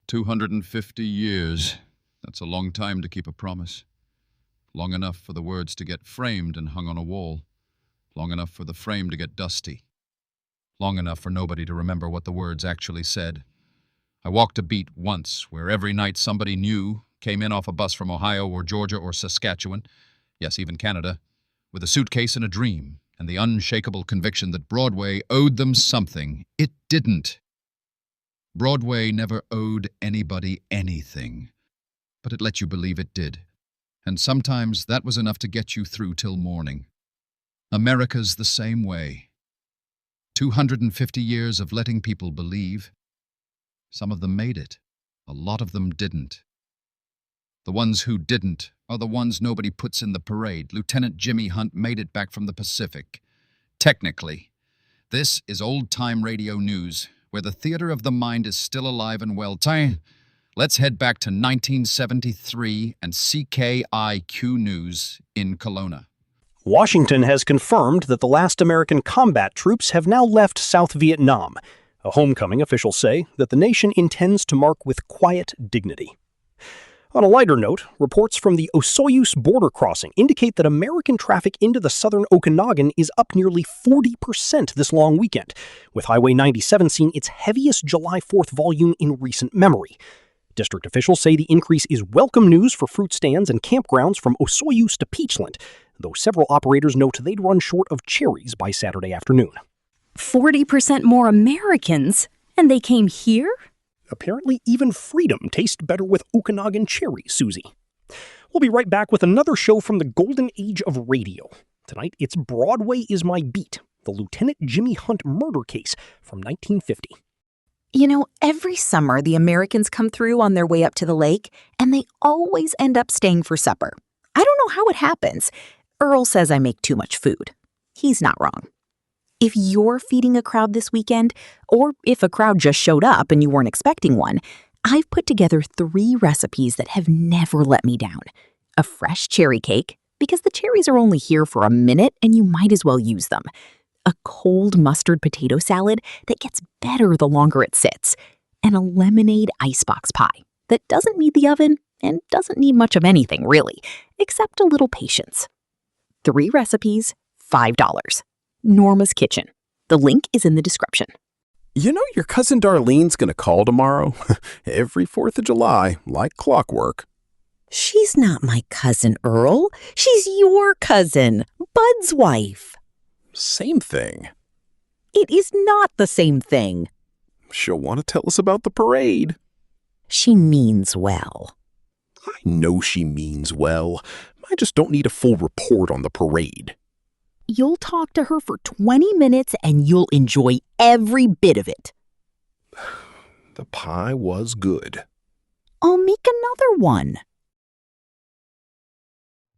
250 years. That's a long time to keep a promise. Long enough for the words to get framed and hung on a wall. Long enough for the frame to get dusty. Long enough for nobody to remember what the words actually said. I walked a beat once where every night somebody new came in off a bus from Ohio or Georgia or Saskatchewan, yes, even Canada, with a suitcase and a dream, and the unshakable conviction that Broadway owed them something. It didn't. Broadway never owed anybody anything, but it let you believe it did. And sometimes that was enough to get you through till morning. America's the same way. 250 years of letting people believe. Some of them made it. A lot of them didn't. The ones who didn't are the ones nobody puts in the parade. Lieutenant Jimmy Hunt made it back from the Pacific. Technically. This is old-time radio news, where the theater of the mind is still alive and well. Let's head back to 1973 and CKIQ News in Kelowna. Washington has confirmed that the last American combat troops have now left South Vietnam. A homecoming, officials say, that the nation intends to mark with quiet dignity. On a lighter note, reports from the Osoyoos border crossing indicate that American traffic into the southern Okanagan is up nearly 40% this long weekend, with Highway 97 seeing its heaviest July 4th volume in recent memory. District officials say the increase is welcome news for fruit stands and campgrounds from Osoyoos to Peachland, though several operators note they'd run short of cherries by Saturday afternoon. 40% more Americans? And they came here? Apparently, even freedom tastes better with Okanagan cherries, Suzy. We'll be right back with another show from the golden age of radio. Tonight, it's Broadway is My Beat, the Lieutenant Jimmy Hunt murder case from 1950. You know, every summer the Americans come through on their way up to the lake, and they always end up staying for supper. I don't know how it happens. Earl says I make too much food. He's not wrong. If you're feeding a crowd this weekend, or if a crowd just showed up and you weren't expecting one, I've put together 3 recipes that have never let me down. A fresh cherry cake, because the cherries are only here for a minute and you might as well use them. A cold mustard potato salad that gets better the longer it sits. And a lemonade icebox pie that doesn't need the oven and doesn't need much of anything, really, except a little patience. 3 recipes, $5. Norma's Kitchen. The link is in the description. You know your cousin Darlene's going to call tomorrow? Every 4th of July, like clockwork. She's not my cousin, Earl. She's your cousin, Bud's wife. Same thing. It is not the same thing. She'll want to tell us about the parade. She means well. I know she means well. I just don't need a full report on the parade. You'll talk to her for 20 minutes and you'll enjoy every bit of it. The pie was good. I'll make another one.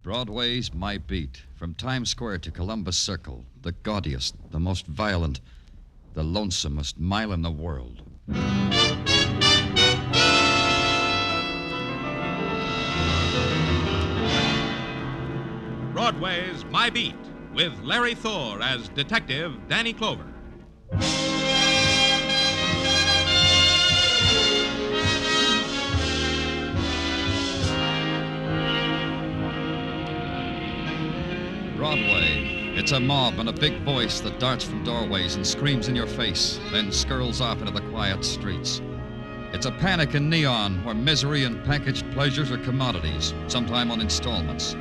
Broadway's My Beat. From Times Square to Columbus Circle. The gaudiest, the most violent, the lonesomest mile in the world. Broadway's My Beat, with Larry Thor as Detective Danny Clover. Broadway. It's a mob and a big voice that darts from doorways and screams in your face, then skirls off into the quiet streets. It's a panic in neon where misery and packaged pleasures are commodities, sometime on installments.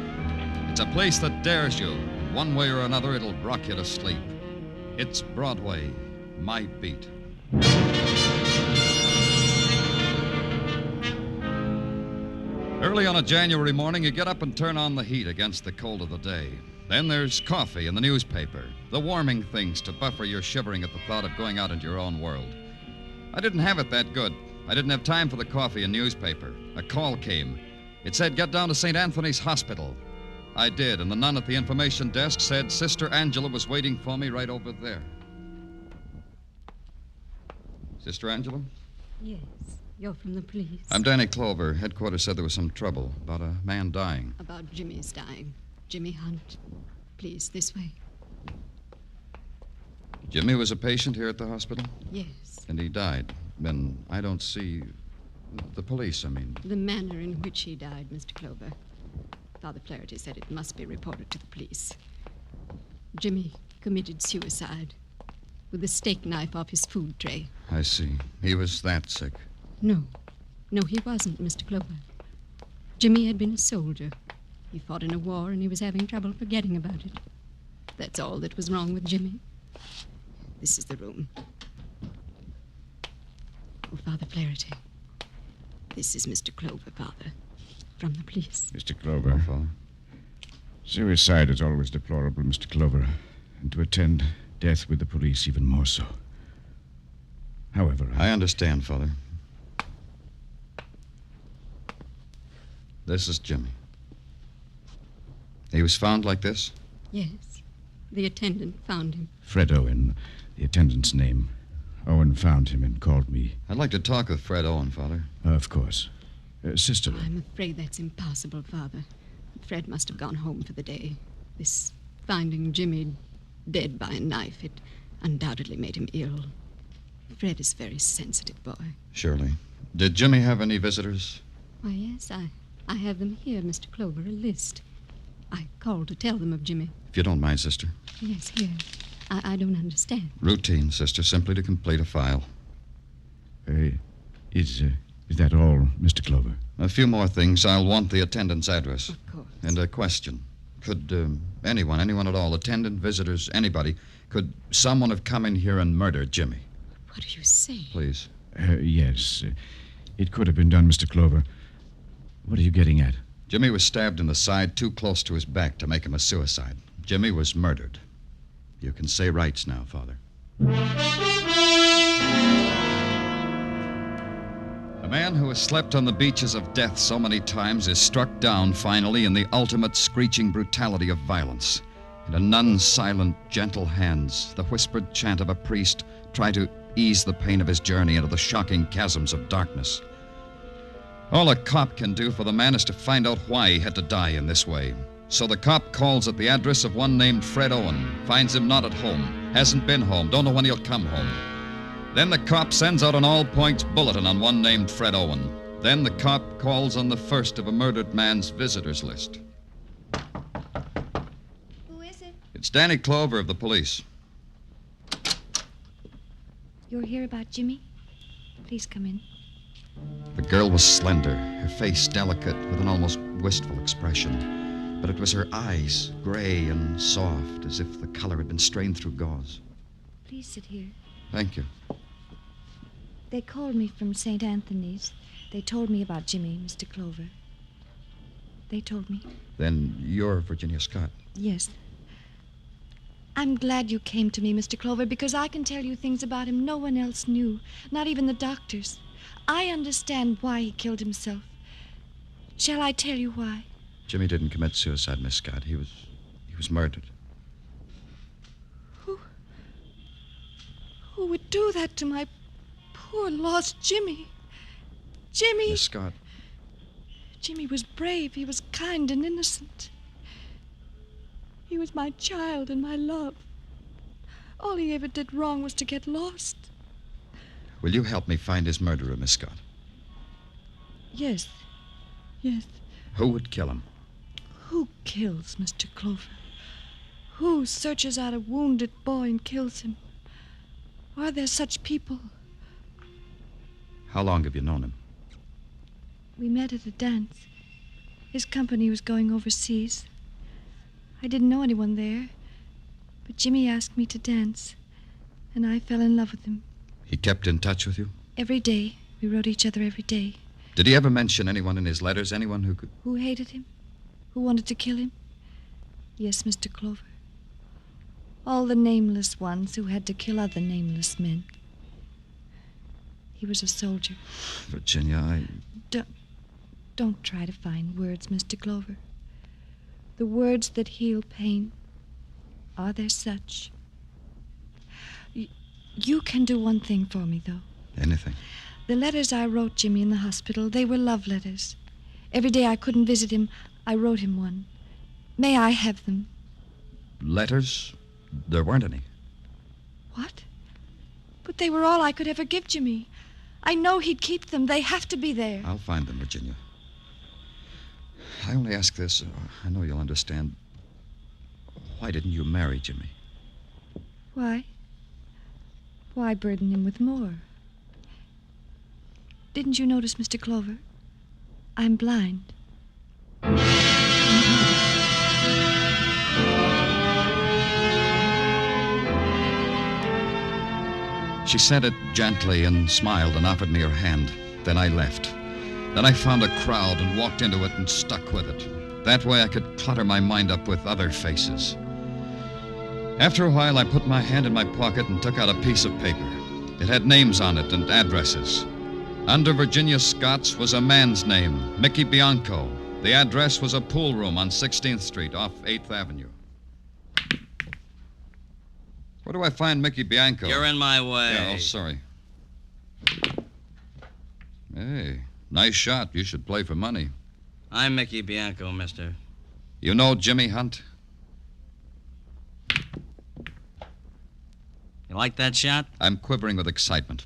It's a place that dares you. One way or another, it'll rock you to sleep. It's Broadway, My Beat. Early on a January morning, you get up and turn on the heat against the cold of the day. Then there's coffee and the newspaper, the warming things to buffer your shivering at the thought of going out into your own world. I didn't have it that good. I didn't have time for the coffee and newspaper. A call came. It said, get down to St. Anthony's Hospital. I did, and the nun at the information desk said Sister Angela was waiting for me right over there. Sister Angela? Yes, you're from the police. I'm Danny Clover. Headquarters said there was some trouble about a man dying. About Jimmy's dying. Jimmy Hunt. Please, this way. Jimmy was a patient here at the hospital? Yes. And he died. Then I don't see... The police, I mean. The manner in which he died, Mr. Clover. Father Flaherty said it must be reported to the police. Jimmy committed suicide with a steak knife off his food tray. I see. He was that sick. No, he wasn't, Mr. Clover. Jimmy had been a soldier. He fought in a war and he was having trouble forgetting about it. That's all that was wrong with Jimmy. This is the room. Oh, Father Flaherty. This is Mr. Clover, Father, from the police. Mr. Clover. Oh, Father. Suicide is always deplorable, Mr. Clover, and to attend death with the police even more so. However, I understand, Father. This is Jimmy. He was found like this? Yes. The attendant found him. Fred Owen, the attendant's name. Owen found him and called me. I'd like to talk with Fred Owen, Father. Of course. Sister. I'm afraid that's impossible, Father. Fred must have gone home for the day. This finding Jimmy dead by a knife, it undoubtedly made him ill. Fred is a very sensitive boy. Surely. Did Jimmy have any visitors? Why, yes, I have them here, Mr. Clover, a list. I called to tell them of Jimmy. If you don't mind, sister. Yes, here. I don't understand. Routine, sister, simply to complete a file. Is that all, Mr. Clover? A few more things. I'll want the attendant's address. Of course. And a question. Could anyone at all, attendant, visitors, anybody, could someone have come in here and murdered Jimmy? What do you say? Please. Yes. It could have been done, Mr. Clover. What are you getting at? Jimmy was stabbed in the side too close to his back to make him a suicide. Jimmy was murdered. You can say rights now, Father. A man who has slept on the beaches of death so many times is struck down finally in the ultimate screeching brutality of violence. And a nun's silent, gentle hands, the whispered chant of a priest, try to ease the pain of his journey into the shocking chasms of darkness. All a cop can do for the man is to find out why he had to die in this way. So the cop calls at the address of one named Fred Owen, finds him not at home, hasn't been home, don't know when he'll come home. Then the cop sends out an all-points bulletin on one named Fred Owen. Then the cop calls on the first of a murdered man's visitors list. Who is it? It's Danny Clover of the police. You're here about Jimmy? Please come in. The girl was slender, her face delicate with an almost wistful expression. But it was her eyes, gray and soft, as if the color had been strained through gauze. Please sit here. Thank you. They called me from St. Anthony's. They told me about Jimmy, Mr. Clover. They told me. Then you're Virginia Scott. Yes. I'm glad you came to me, Mr. Clover, because I can tell you things about him no one else knew, not even the doctors. I understand why he killed himself. Shall I tell you why? Jimmy didn't commit suicide, Miss Scott. He was murdered. Who would do that to my poor lost Jimmy? Jimmy! Miss Scott. Jimmy was brave. He was kind and innocent. He was my child and my love. All he ever did wrong was to get lost. Will you help me find his murderer, Miss Scott? Yes. Who would kill him? Who kills Mr. Clover? Who searches out a wounded boy and kills him? Are there such people? How long have you known him? We met at a dance. His company was going overseas. I didn't know anyone there, but Jimmy asked me to dance, and I fell in love with him. He kept in touch with you? Every day. We wrote each other every day. Did he ever mention anyone in his letters, anyone who could... Who hated him? Who wanted to kill him? Yes, Mr. Clover. All the nameless ones who had to kill other nameless men. He was a soldier. Virginia, Don't try to find words, Mr. Clover. The words that heal pain. Are there such? You can do one thing for me, though. Anything? The letters I wrote Jimmy in the hospital, they were love letters. Every day I couldn't visit him, I wrote him one. May I have them? Letters? There weren't any. What? But they were all I could ever give Jimmy. I know he'd keep them. They have to be there. I'll find them, Virginia. I only ask this. I know you'll understand. Why didn't you marry Jimmy? Why? Why burden him with more? Didn't you notice, Mr. Clover? I'm blind. She said it gently and smiled and offered me her hand. Then I left. Then I found a crowd and walked into it and stuck with it. That way I could clutter my mind up with other faces. After a while, I put my hand in my pocket and took out a piece of paper. It had names on it and addresses. Under Virginia Scott's was a man's name, Mickey Bianco. The address was a pool room on 16th Street off 8th Avenue. Where do I find Mickey Bianco? You're in my way. Yeah, oh, sorry. Hey, nice shot. You should play for money. I'm Mickey Bianco, mister. You know Jimmy Hunt? You like that shot? I'm quivering with excitement.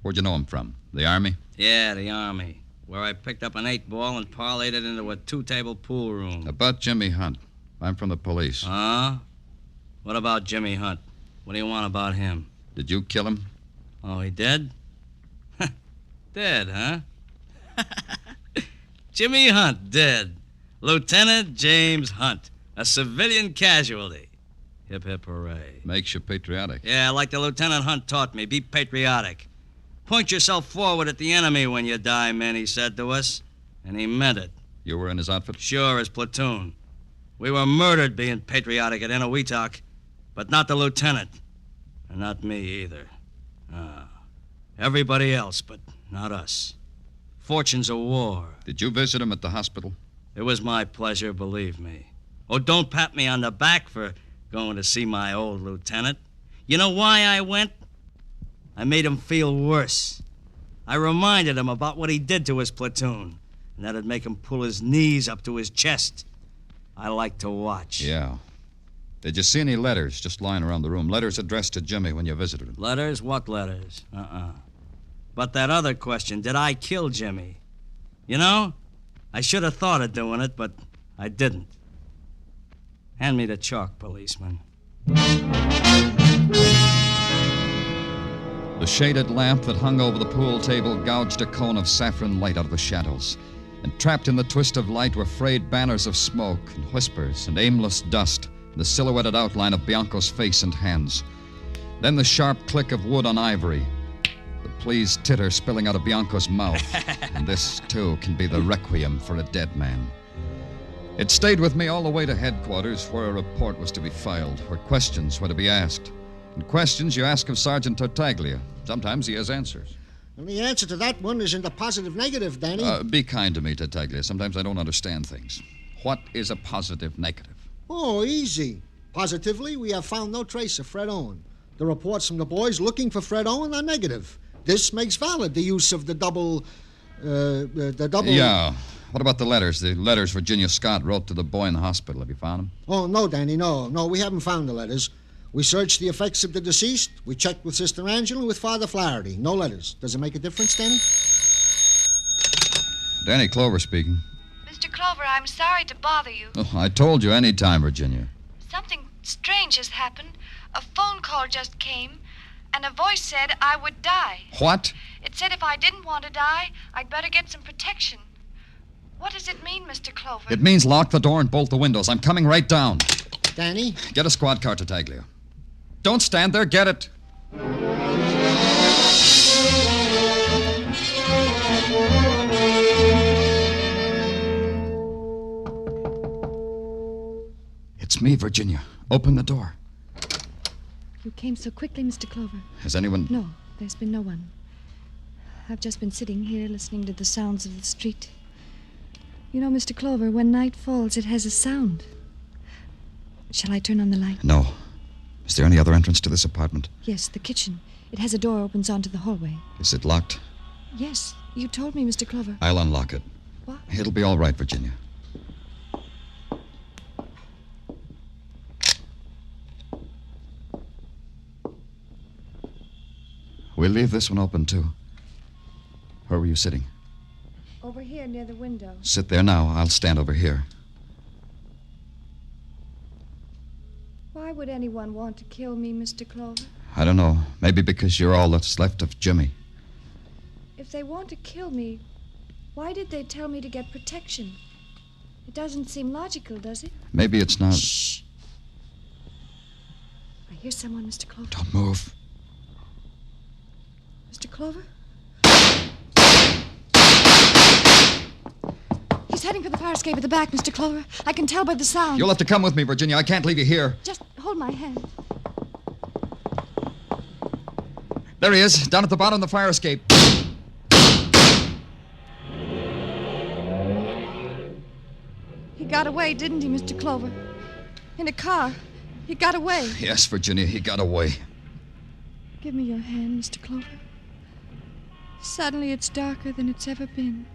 Where'd you know him from? The Army? Yeah, the Army. Where I picked up an 8-ball and parlayed it into a 2-table pool room. About Jimmy Hunt. I'm from the police. Huh? What about Jimmy Hunt? What do you want about him? Did you kill him? Oh, he dead? Dead, huh? Jimmy Hunt, dead. Lieutenant James Hunt, a civilian casualty. Hip, hip, hooray. Makes you patriotic. Yeah, like the Lieutenant Hunt taught me. Be patriotic. Point yourself forward at the enemy when you die, men, he said to us. And he meant it. You were in his outfit? Sure, his platoon. We were murdered being patriotic at Enowetok, but not the lieutenant. And not me either. Everybody else, but not us. Fortunes of war. Did you visit him at the hospital? It was my pleasure, believe me. Oh, don't pat me on the back for going to see my old lieutenant. You know why I went? I made him feel worse. I reminded him about what he did to his platoon, and that'd make him pull his knees up to his chest. I like to watch. Yeah. Did you see any letters just lying around the room? Letters addressed to Jimmy when you visited him? Letters? What letters? But that other question, did I kill Jimmy? You know, I should have thought of doing it, but I didn't. Hand me the chalk, policeman. The shaded lamp that hung over the pool table gouged a cone of saffron light out of the shadows. And trapped in the twist of light were frayed banners of smoke and whispers and aimless dust, and the silhouetted outline of Bianco's face and hands. Then the sharp click of wood on ivory, the pleased titter spilling out of Bianco's mouth. And this, too, can be the requiem for a dead man. It stayed with me all the way to headquarters, where a report was to be filed, where questions were to be asked. And questions you ask of Sergeant Tartaglia. Sometimes he has answers. And the answer to that one is in the positive negative, Danny. Be kind to me, Tartaglia. Sometimes I don't understand things. What is a positive negative? Oh, easy. Positively, we have found no trace of Fred Owen. The reports from the boys looking for Fred Owen are negative. This makes valid the use of the double... Yeah. What about the letters? The letters Virginia Scott wrote to the boy in the hospital. Have you found them? Oh, no, Danny, no. No, we haven't found the letters. We searched the effects of the deceased. We checked with Sister Angela and with Father Flaherty. No letters. Does it make a difference, Danny? Danny Clover speaking. Mr. Clover, I'm sorry to bother you. Oh, I told you any time, Virginia. Something strange has happened. A phone call just came, and a voice said I would die. What? It said if I didn't want to die, I'd better get some protection. What does it mean, Mr. Clover? It means lock the door and bolt the windows. I'm coming right down. Danny? Get a squad car, Tartaglia. Don't stand there. Get it. It's me, Virginia. Open the door. You came so quickly, Mr. Clover. Has anyone... No, there's been no one. I've just been sitting here listening to the sounds of the street. You know, Mr. Clover, when night falls, it has a sound. Shall I turn on the light? No. Is there any other entrance to this apartment? Yes, the kitchen. It has a door opens onto the hallway. Is it locked? Yes, you told me, Mr. Clover. I'll unlock it. What? It'll be all right, Virginia. We'll leave this one open, too. Where were you sitting? Over here near the window. Sit there now. I'll stand over here. Why would anyone want to kill me, Mr. Clover? I don't know. Maybe because you're all that's left of Jimmy. If they want to kill me, why did they tell me to get protection? It doesn't seem logical, does it? Maybe it's not. Shh. I hear someone, Mr. Clover. Don't move. Mr. Clover? He's heading for the fire escape at the back, Mr. Clover. I can tell by the sound. You'll have to come with me, Virginia. I can't leave you here. Just hold my hand. There he is, down at the bottom of the fire escape. He got away, didn't he, Mr. Clover? In a car. He got away. Yes, Virginia, he got away. Give me your hand, Mr. Clover. Suddenly it's darker than it's ever been.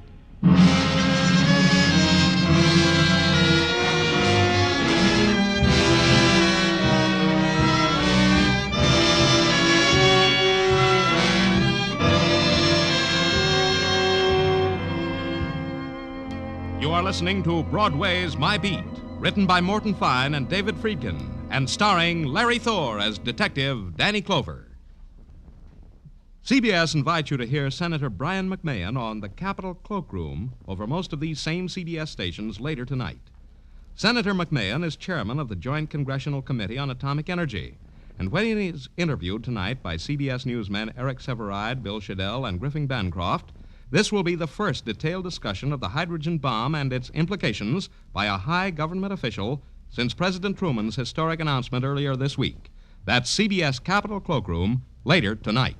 You are listening to Broadway's My Beat, written by Morton Fine and David Friedkin, and starring Larry Thor as Detective Danny Clover. CBS invites you to hear Senator Brian McMahon on the Capitol Cloakroom over most of these same CBS stations later tonight. Senator McMahon is chairman of the Joint Congressional Committee on Atomic Energy, and when he is interviewed tonight by CBS newsmen Eric Severide, Bill Shadell, and Griffin Bancroft, this will be the first detailed discussion of the hydrogen bomb and its implications by a high government official since President Truman's historic announcement earlier this week. That's CBS Capitol Cloakroom later tonight.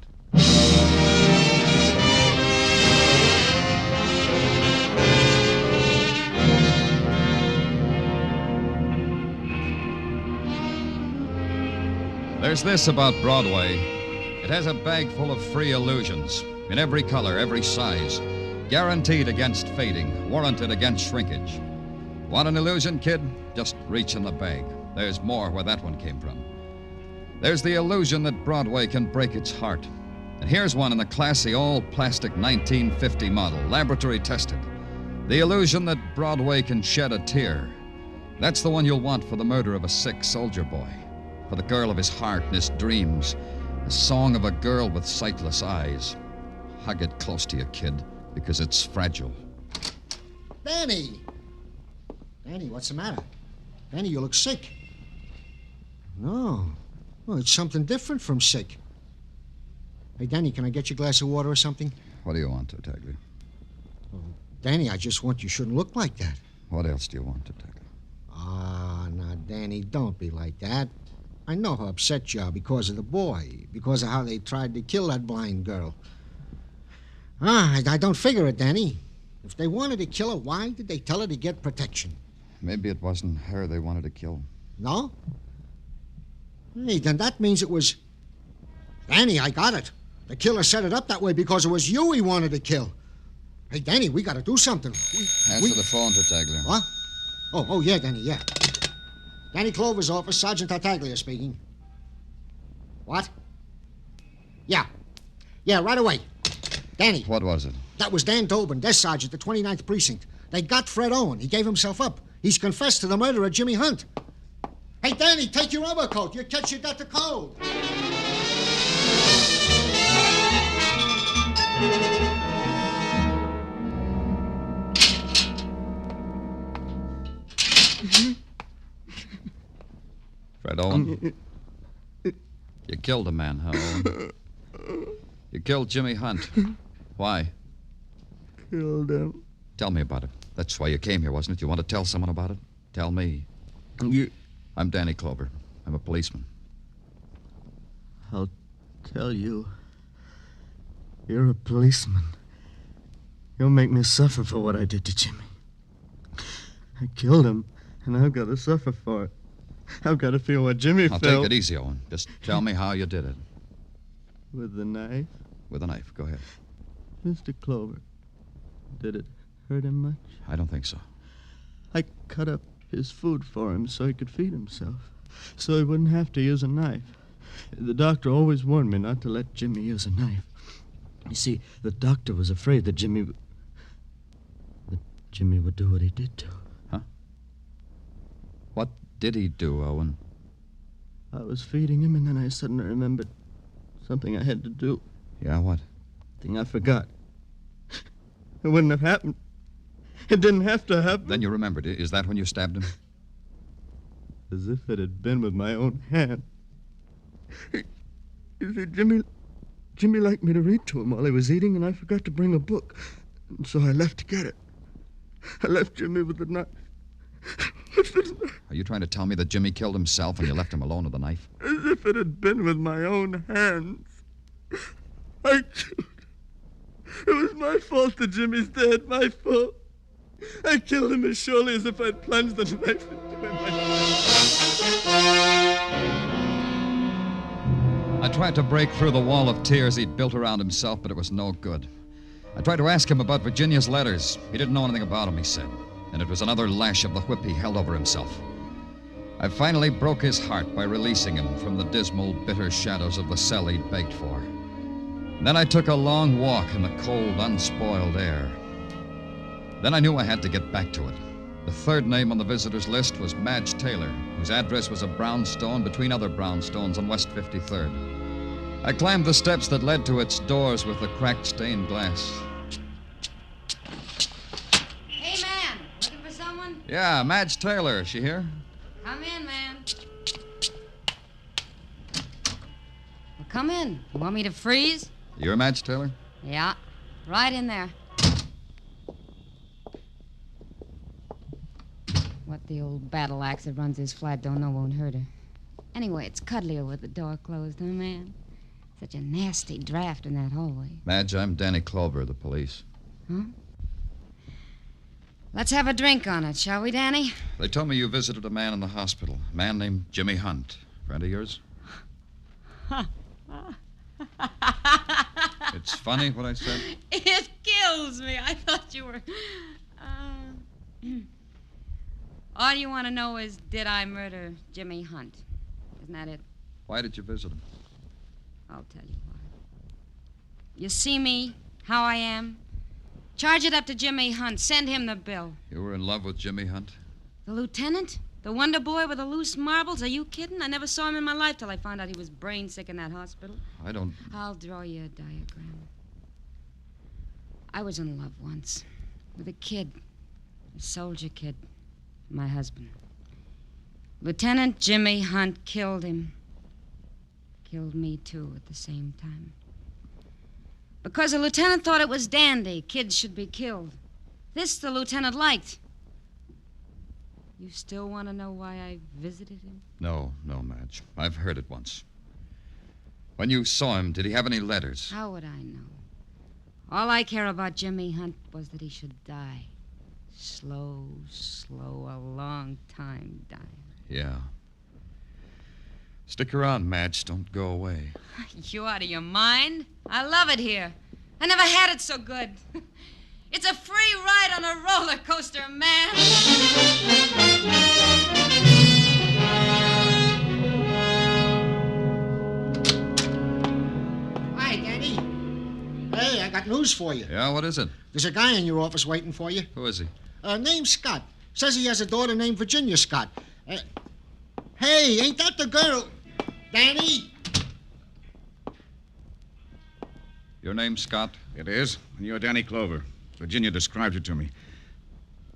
There's this about Broadway. It has a bag full of free illusions. In every color, every size. Guaranteed against fading, warranted against shrinkage. Want an illusion, kid? Just reach in the bag. There's more where that one came from. There's the illusion that Broadway can break its heart. And here's one in the classy, all-plastic 1950 model, laboratory tested. The illusion that Broadway can shed a tear. That's the one you'll want for the murder of a sick soldier boy. For the girl of his heart and his dreams. The song of a girl with sightless eyes. Hug it close to you, kid, because it's fragile. Danny! Danny, what's the matter? Danny, you look sick. No. Well, it's something different from sick. Hey, Danny, can I get you a glass of water or something? What do you want, Tartaglia? Oh, Danny, I just want you shouldn't look like that. What else do you want, Tartaglia? Ah, now, Danny, don't be like that. I know how upset you are because of the boy, because of how they tried to kill that blind girl. I don't figure it, Danny. If they wanted to kill her, why did they tell her to get protection? Maybe it wasn't her they wanted to kill. No? Hey, then that means it was... Danny, I got it. The killer set it up that way because it was you he wanted to kill. Hey, Danny, we got to do something. Answer the phone, Tartaglia. What? Oh, yeah, Danny, yeah. Danny Clover's office, Sergeant Tartaglia speaking. What? Yeah, right away. Danny. What was it? That was Dan Tobin, desk sergeant, the 29th Precinct. They got Fred Owen. He gave himself up. He's confessed to the murder of Jimmy Hunt. Hey, Danny, take your overcoat. You'll catch you got the cold. Fred Owen? You killed a man, huh, Owen? You killed Jimmy Hunt. Why? Killed him. Tell me about it. That's why you came here, wasn't it? You want to tell someone about it? Tell me. I'm Danny Clover. I'm a policeman. I'll tell you. You're a policeman. You'll make me suffer for what I did to Jimmy. I killed him, and I've got to suffer for it. I've got to feel what Jimmy felt. Take it easy, Owen. Just tell me how you did it. With the knife? With a knife. Go ahead. Mr. Clover, did it hurt him much? I don't think so. I cut up his food for him so he could feed himself, so he wouldn't have to use a knife. The doctor always warned me not to let Jimmy use a knife. You see, the doctor was afraid that Jimmy would do what he did to her. Huh? What did he do, Owen? I was feeding him, and then I suddenly remembered something I had to do. Yeah, what? Thing I forgot. It wouldn't have happened. It didn't have to happen. Then you remembered. Is that when you stabbed him? As if it had been with my own hand. You see, Jimmy liked me to read to him while he was eating, and I forgot to bring a book. And so I left to get it. I left Jimmy with the knife. Are you trying to tell me that Jimmy killed himself and you left him alone with the knife? As if it had been with my own hands. I killed. It was my fault that Jimmy's dead. My fault. I killed him as surely as if I'd plunged the knife into him. I tried to break through the wall of tears he'd built around himself, but it was no good. I tried to ask him about Virginia's letters. He didn't know anything about them, he said. And it was another lash of the whip he held over himself. I finally broke his heart by releasing him from the dismal, bitter shadows of the cell he'd begged for. And then I took a long walk in the cold, unspoiled air. Then I knew I had to get back to it. The third name on the visitors' list was Madge Taylor, whose address was a brownstone between other brownstones on West 53rd. I climbed the steps that led to its doors with the cracked stained glass. Hey, man, looking for someone? Yeah, Madge Taylor. Is she here? Come in, man. Well, come in. You want me to freeze? You're Madge Taylor? Yeah, right in there. What the old battle axe that runs this flat don't know won't hurt her. Anyway, it's cuddlier with the door closed, huh, man? Such a nasty draft in that hallway. Madge, I'm Danny Clover, the police. Huh? Let's have a drink on it, shall we, Danny? They told me you visited a man in the hospital. A man named Jimmy Hunt. Friend of yours? It's funny what I said? It kills me. I thought you were... All you want to know is, did I murder Jimmy Hunt? Isn't that it? Why did you visit him? I'll tell you why. You see me, how I am? Charge it up to Jimmy Hunt. Send him the bill. You were in love with Jimmy Hunt? The lieutenant? The wonder boy with the loose marbles? Are you kidding? I never saw him in my life till I found out he was brain sick in that hospital. I'll draw you a diagram. I was in love once with a kid, a soldier kid, my husband. Lieutenant Jimmy Hunt killed him. Killed me, too, at the same time. Because the lieutenant thought it was dandy. Kids should be killed. This the lieutenant liked. You still want to know why I visited him? No, Madge. I've heard it once. When you saw him, did he have any letters? How would I know? All I care about Jimmy Hunt was that he should die. Slow, a long time dying. Yeah. Stick around, Madge. Don't go away. You out of your mind? I love it here. I never had it so good. It's a free ride on a roller coaster, man. Hi, Danny. Hey, I got news for you. Yeah, what is it? There's a guy in your office waiting for you. Who is he? Name's Scott. Says he has a daughter named Virginia Scott. Hey, ain't that the girl? Danny? Your name's Scott? It is. And you're Danny Clover. Virginia described you to me.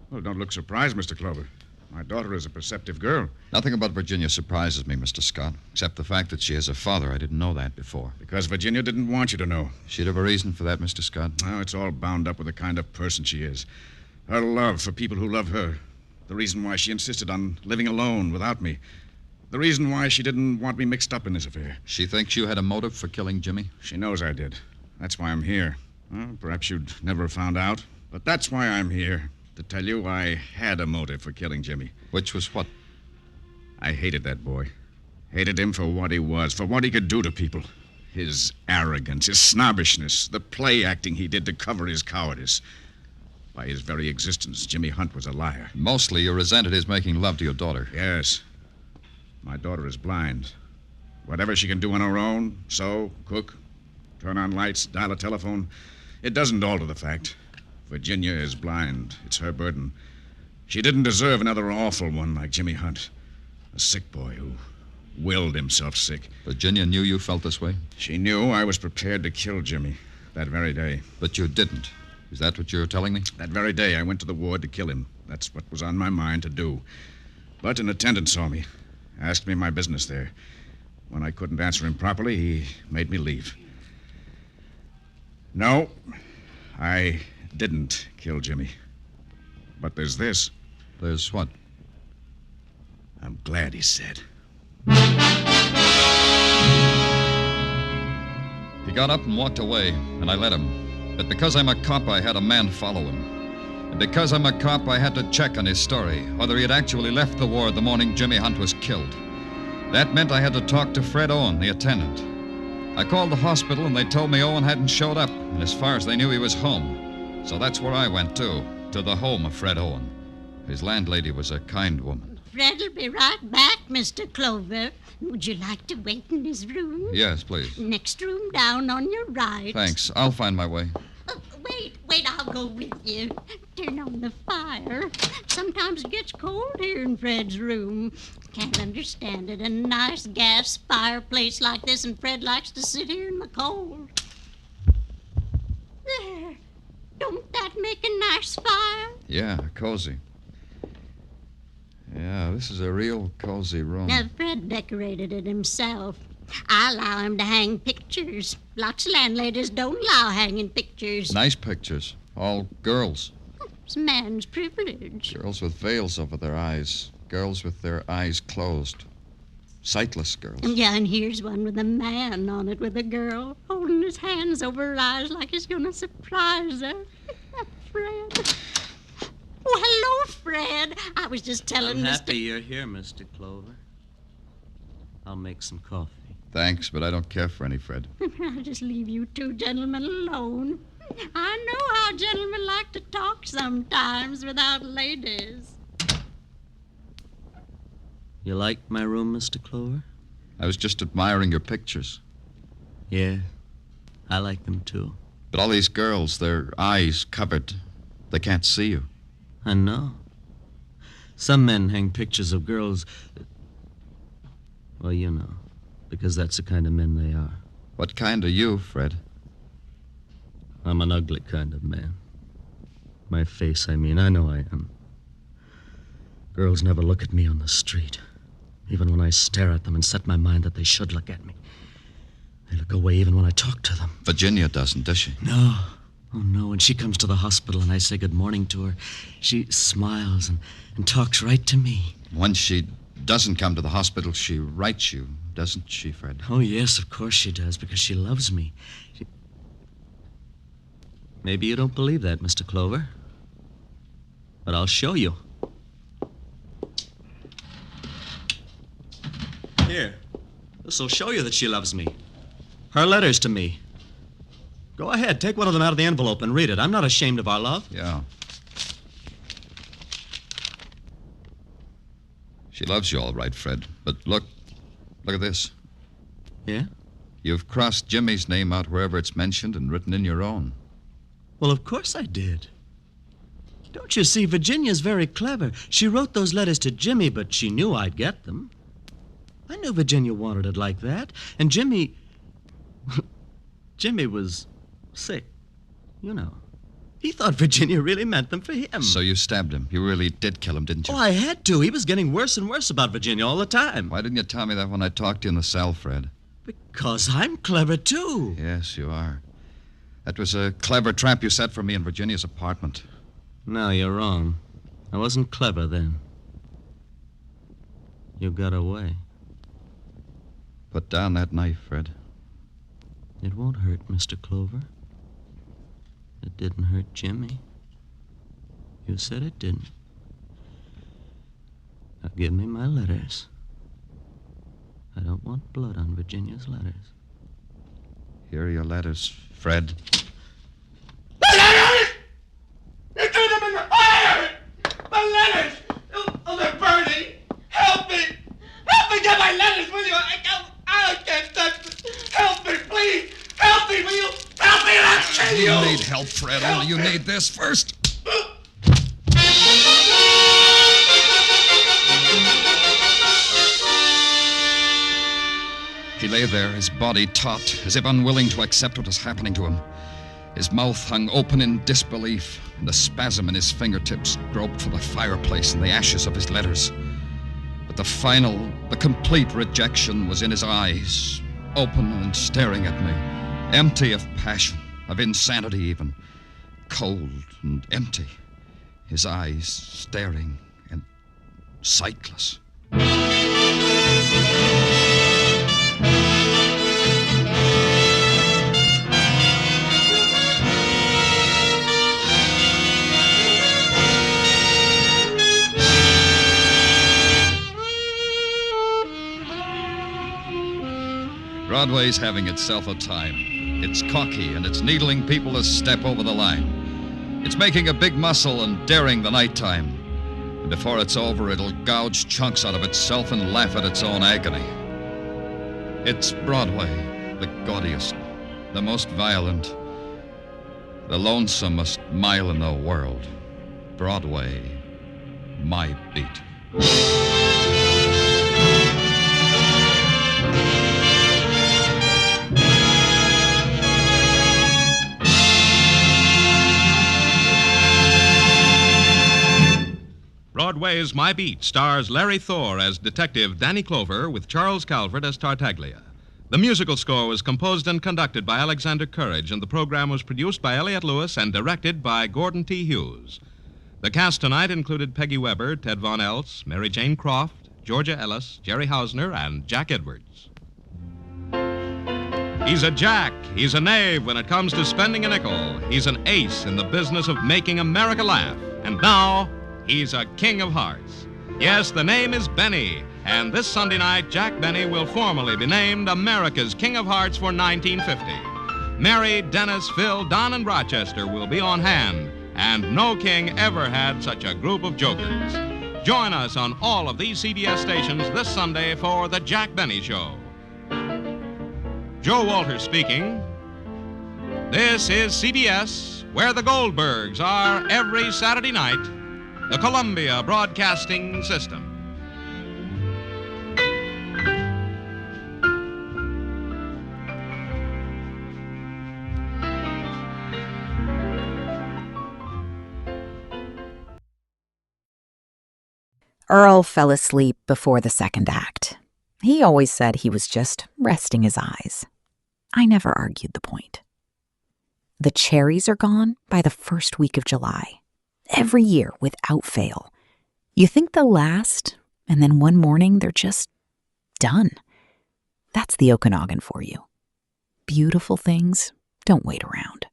Well, don't look surprised, Mr. Clover. My daughter is a perceptive girl. Nothing about Virginia surprises me, Mr. Scott, except the fact that she has a father. I didn't know that before. Because Virginia didn't want you to know. She'd have a reason for that, Mr. Scott. Oh, it's all bound up with the kind of person she is. Her love for people who love her. The reason why she insisted on living alone without me. The reason why she didn't want me mixed up in this affair. She thinks you had a motive for killing Jimmy? She knows I did. That's why I'm here. Well, perhaps you'd never have found out. But that's why I'm here. To tell you I had a motive for killing Jimmy. Which was what? I hated that boy. Hated him for what he was, for what he could do to people. His arrogance, his snobbishness, the play acting he did to cover his cowardice. By his very existence, Jimmy Hunt was a liar. Mostly you resented his making love to your daughter. Yes. My daughter is blind. Whatever she can do on her own, sew, cook, turn on lights, dial a telephone. It doesn't alter the fact. Virginia is blind. It's her burden. She didn't deserve another awful one like Jimmy Hunt. A sick boy who willed himself sick. Virginia knew you felt this way? She knew I was prepared to kill Jimmy that very day. But you didn't. Is that what you're telling me? That very day, I went to the ward to kill him. That's what was on my mind to do. But an attendant saw me, asked me my business there. When I couldn't answer him properly, he made me leave. No, I didn't kill Jimmy. But there's this. There's what? I'm glad he said. He got up and walked away, and I let him. But because I'm a cop, I had a man follow him. And because I'm a cop, I had to check on his story, whether he had actually left the ward the morning Jimmy Hunt was killed. That meant I had to talk to Fred Owen, the attendant. I called the hospital, and they told me Owen hadn't showed up, and as far as they knew, he was home. So that's where I went, too, to the home of Fred Owen. His landlady was a kind woman. Fred'll be right back, Mr. Clover. Would you like to wait in his room? Yes, please. Next room down on your right. Thanks. I'll find my way. Wait, I'll go with you. Turn on the fire. Sometimes it gets cold here in Fred's room. Can't understand it. A nice gas fireplace like this, and Fred likes to sit here in the cold. There. Don't that make a nice fire? Yeah, cozy. Yeah, this is a real cozy room. Now, Fred decorated it himself. I allow him to hang pictures. Lots of landladies don't allow hanging pictures. Nice pictures. All girls. It's man's privilege. Girls with veils over their eyes. Girls with their eyes closed. Sightless girls. Yeah, and here's one with a man on it with a girl holding his hands over her eyes like he's going to surprise her. Fred. Oh, hello, Fred. I was just telling I'm happy you're here, Mr. Clover. I'll make some coffee. Thanks, but I don't care for any Fred. I'll just leave you two gentlemen alone. I know how gentlemen like to talk sometimes without ladies. You like my room, Mr. Clover? I was just admiring your pictures. Yeah, I like them too. But all these girls, their eyes covered. They can't see you. I know. Some men hang pictures of girls. Well, you know, because that's the kind of men they are. What kind are you, Fred? I'm an ugly kind of man. My face, I mean. I know I am. Girls never look at me on the street. Even when I stare at them and set my mind that they should look at me. They look away even when I talk to them. Virginia doesn't, does she? No. Oh, no. When she comes to the hospital and I say good morning to her, she smiles and talks right to me. When she doesn't come to the hospital, she writes you, doesn't she, Fred? Oh, yes, of course she does, because she loves me. Maybe you don't believe that, Mr. Clover. But I'll show you. Here. This'll show you that she loves me. Her letters to me. Go ahead, take one of them out of the envelope and read it. I'm not ashamed of our love. Yeah. She loves you all right, Fred. But look at this. Yeah? You've crossed Jimmy's name out wherever it's mentioned and written in your own. Well, of course I did. Don't you see, Virginia's very clever. She wrote those letters to Jimmy, but she knew I'd get them. I knew Virginia wanted it like that. And Jimmy was sick, you know. He thought Virginia really meant them for him. So you stabbed him. You really did kill him, didn't you? Oh, I had to. He was getting worse and worse about Virginia all the time. Why didn't you tell me that when I talked to you in the cell, Fred? Because I'm clever, too. Yes, you are. That was a clever trap you set for me in Virginia's apartment. No, you're wrong. I wasn't clever then. You got away. Put down that knife, Fred. It won't hurt, Mr. Clover. It didn't hurt Jimmy. You said it didn't. Now give me my letters. I don't want blood on Virginia's letters. Here are your letters, Fred. The letters! You threw them in the fire! The letters! Oh, they're burning! Help me! Help me get my letters, will you? I can't touch them! Help me, please! Help me, will you? Fred, only you need this first. He lay there, his body taut, as if unwilling to accept what was happening to him. His mouth hung open in disbelief, and the spasm in his fingertips groped for the fireplace and the ashes of his letters. But the complete rejection was in his eyes, open and staring at me, empty of passion, of insanity even, cold and empty, his eyes staring and sightless. Broadway's having itself a time. It's cocky, and it's needling people to step over the line. It's making a big muscle and daring the nighttime. And before it's over, it'll gouge chunks out of itself and laugh at its own agony. It's Broadway, the gaudiest, the most violent, the lonesomest mile in the world. Broadway, my beat. Broadway's My Beat stars Larry Thor as Detective Danny Clover with Charles Calvert as Tartaglia. The musical score was composed and conducted by Alexander Courage, and the program was produced by Elliott Lewis and directed by Gordon T. Hughes. The cast tonight included Peggy Weber, Ted Von Eltz, Mary Jane Croft, Georgia Ellis, Jerry Hausner, and Jack Edwards. He's a jack. He's a knave when it comes to spending a nickel. He's an ace in the business of making America laugh. And now, he's a king of hearts. Yes, the name is Benny. And this Sunday night, Jack Benny will formally be named America's King of Hearts for 1950. Mary, Dennis, Phil, Don, and Rochester will be on hand. And no king ever had such a group of jokers. Join us on all of these CBS stations this Sunday for The Jack Benny Show. Joe Walters speaking. This is CBS, where the Goldbergs are every Saturday night. The Columbia Broadcasting System. Earl fell asleep before the second act. He always said he was just resting his eyes. I never argued the point. The cherries are gone by the first week of July. Every year, without fail. You think they'll last, and then one morning they're just done. That's the Okanagan for you. Beautiful things don't wait around.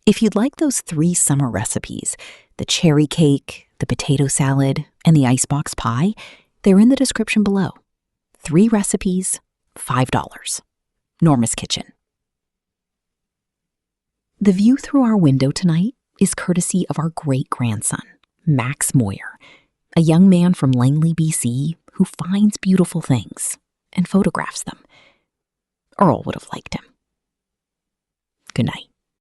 If you'd like those 3 summer recipes, the cherry cake, the potato salad, and the icebox pie, they're in the description below. 3 recipes, $5. Norma's Kitchen. The view through our window tonight is courtesy of our great-grandson, Max Moyer, a young man from Langley, BC, who finds beautiful things and photographs them. Earl would have liked him. Good night.